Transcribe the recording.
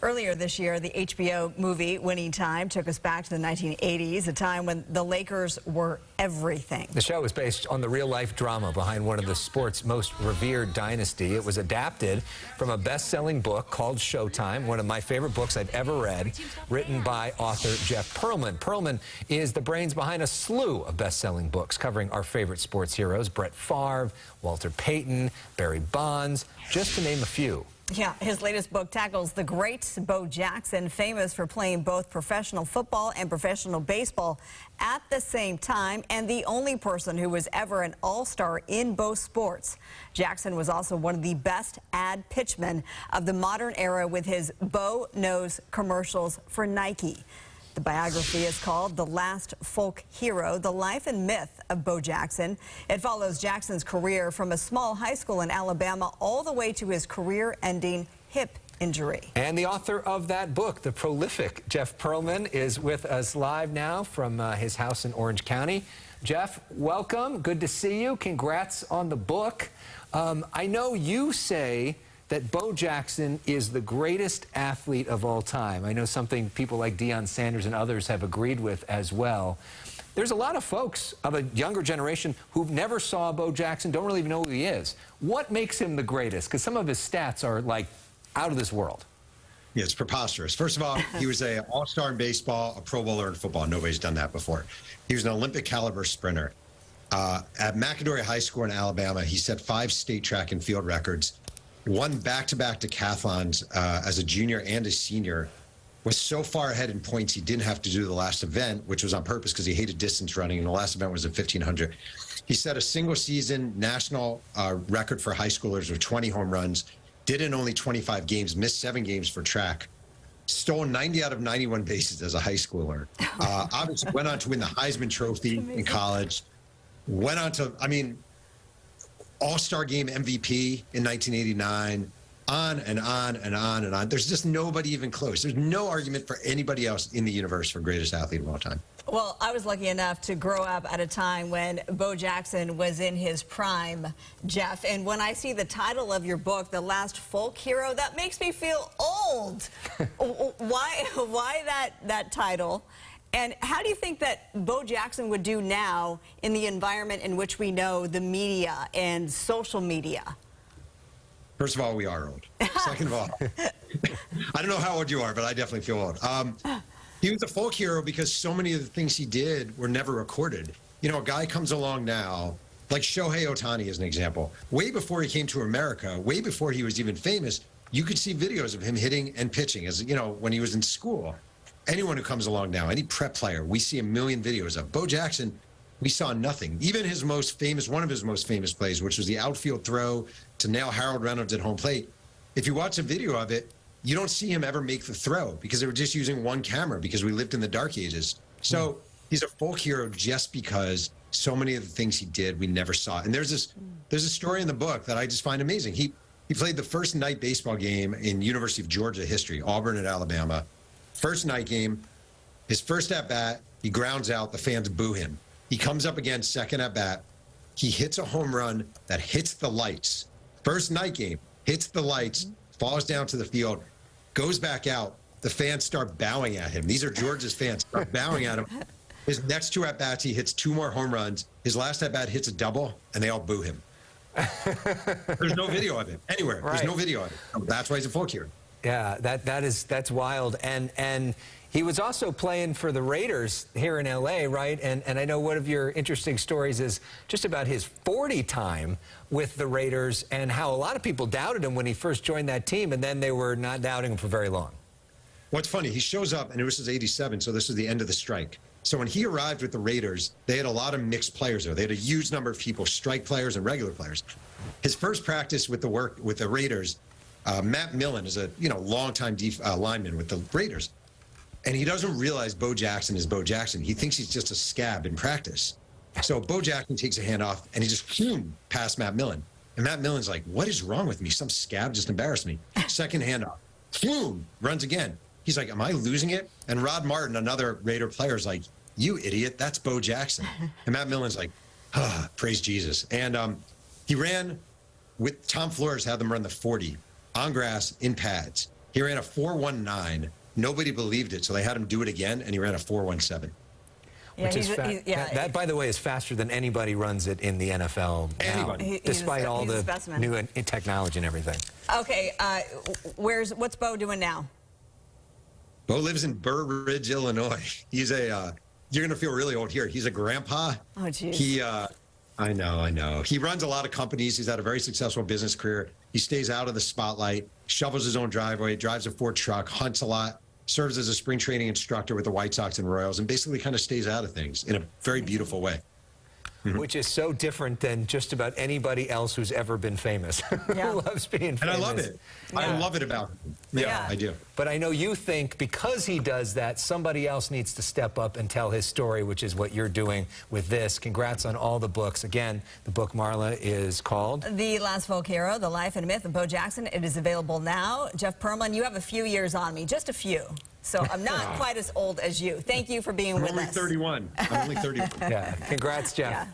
Earlier this year, the HBO movie Winning Time took us back to the 1980s, a time when the Lakers were everything. The show is based on the real-life drama behind one of the sport's most revered dynasty. It was adapted from a best-selling book called Showtime, one of my favorite books I've ever read, written by author Jeff Pearlman. Pearlman is the brains behind a slew of best-selling books covering our favorite sports heroes, Brett Favre, Walter Payton, Barry Bonds, just to name a few. Yeah, his latest book tackles the great Bo Jackson, famous for playing both professional football and professional baseball at the same time, and the only person who was ever an all-star in both sports. Jackson was also one of the best ad pitchmen of the modern era with his Bo Knows commercials for Nike. The biography is called The Last Folk Hero, The Life and Myth of Bo Jackson. It follows Jackson's career from a small high school in Alabama all the way to his career-ending hip injury. And the author of that book, the prolific Jeff Pearlman, is with us live now from his house in Orange County. Jeff, welcome. Good to see you. Congrats on the book. I know you say that Bo Jackson is the greatest athlete of all time. I know something people like Deion Sanders and others have agreed with as well. There's a lot of folks of a younger generation who've never saw Bo Jackson, don't really even know who he is. What makes him the greatest? Because some of his stats are like out of this world. Yeah, it's preposterous. First of all, he was an all-star in baseball, a Pro Bowler in football. Nobody's done that before. He was an Olympic caliber sprinter. At McAdory High School in Alabama, he set 5 state track and field records. Won back-to-back decathlons as a junior and a senior, was so far ahead in points he didn't have to do the last event, which was on purpose because he hated distance running, and the last event was at 1,500. He set a single-season national record for high schoolers with 20 home runs, did in only 25 games, missed 7 games for track, stole 90 out of 91 bases as a high schooler. Obviously went on to win the Heisman Trophy in college, went on to, All-Star Game MVP in 1989, on and on and on and on. There's just nobody even close. There's no argument for anybody else in the universe for greatest athlete of all time. Well, I was lucky enough to grow up at a time when Bo Jackson was in his prime, Jeff. And when I see the title of your book, The Last Folk Hero, that makes me feel old. Why that title? And how do you think that Bo Jackson would do now in the environment in which we know the media and social media? First of all, we are old. Second of all, I don't know how old you are, but I definitely feel old. He was a folk hero because so many of the things he did were never recorded. You know, a guy comes along now, like Shohei Ohtani as an example. Way before he came to America, way before he was even famous, you could see videos of him hitting and pitching as, you know, when he was in school. Anyone who comes along now, any prep player, we see a million videos of. Bo Jackson, we saw nothing. Even his most famous, one of his most famous plays, which was the outfield throw to nail Harold Reynolds at home plate. If you watch a video of it, you don't see him ever make the throw because they were just using one camera because we lived in the dark ages. So he's a folk hero just because so many of the things he did we never saw. And there's a story in the book that I just find amazing. He played the first night baseball game in University of Georgia history, Auburn at Alabama. First night game, his first at-bat, he grounds out, the fans boo him. He comes up again, second at-bat. He hits a home run that hits the lights. First night game, hits the lights, falls down to the field, goes back out. The fans start bowing at him. These are Georgia's fans, start bowing at him. His next 2 at-bats, he hits 2 more home runs. His last at-bat hits a double, and they all boo him. There's no video of it anywhere. Right. There's no video of it. That's why he's a folk hero. Yeah, that's wild. And he was also playing for the Raiders here in L.A., right? And I know one of your interesting stories is just about his 40 time with the Raiders and how a lot of people doubted him when he first joined that team, and then they were not doubting him for very long. What's funny, he shows up, and this is '87, so this is the end of the strike. So when he arrived with the Raiders, they had a lot of mixed players there. They had a huge number of people, strike players and regular players. His first practice with the Raiders, Matt Millen is a longtime lineman with the Raiders, and he doesn't realize Bo Jackson is Bo Jackson. He thinks he's just a scab in practice. So Bo Jackson takes a hand off, and he just past Matt Millen. And Matt Millen's like, "What is wrong with me? Some scab just embarrassed me." Second handoff, runs again. He's like, "Am I losing it?" And Rod Martin, another Raider player, is like, "You idiot, that's Bo Jackson." And Matt Millen's like, praise Jesus. And he ran with Tom Flores, had them run the 40 on grass in pads. He He ran a 4.19. Nobody believed it, so they had him do it again, and he ran a 4.17. Yeah, Which is that, by the way, is faster than anybody runs it in the NFL now, despite all the new technology and everything. Okay, what's Bo doing now? Bo lives in Burr Ridge, Illinois. He's a, you're going to feel really old here. He's a grandpa. Oh, geez. I know. He runs a lot of companies. He's had a very successful business career. He stays out of the spotlight, shovels his own driveway, drives a Ford truck, hunts a lot, serves as a spring training instructor with the White Sox and Royals, and basically kind of stays out of things in a very beautiful way. Which is so different than just about anybody else who's ever been famous. Yeah. Who loves being famous. And I love it. Yeah. I love it about him. Yeah, I do. But I know you think because he does that, somebody else needs to step up and tell his story, which is what you're doing with this. Congrats on all the books. Again, the book, Marla, is called The Last Folk Hero, The Life and Myth of Bo Jackson. It is available now. Jeff Pearlman, you have a few years on me, just a few. So I'm not quite as old as you. Thank you for being with us. I'm only 31. I'm only 31. Yeah. Congrats, Jeff. Yeah.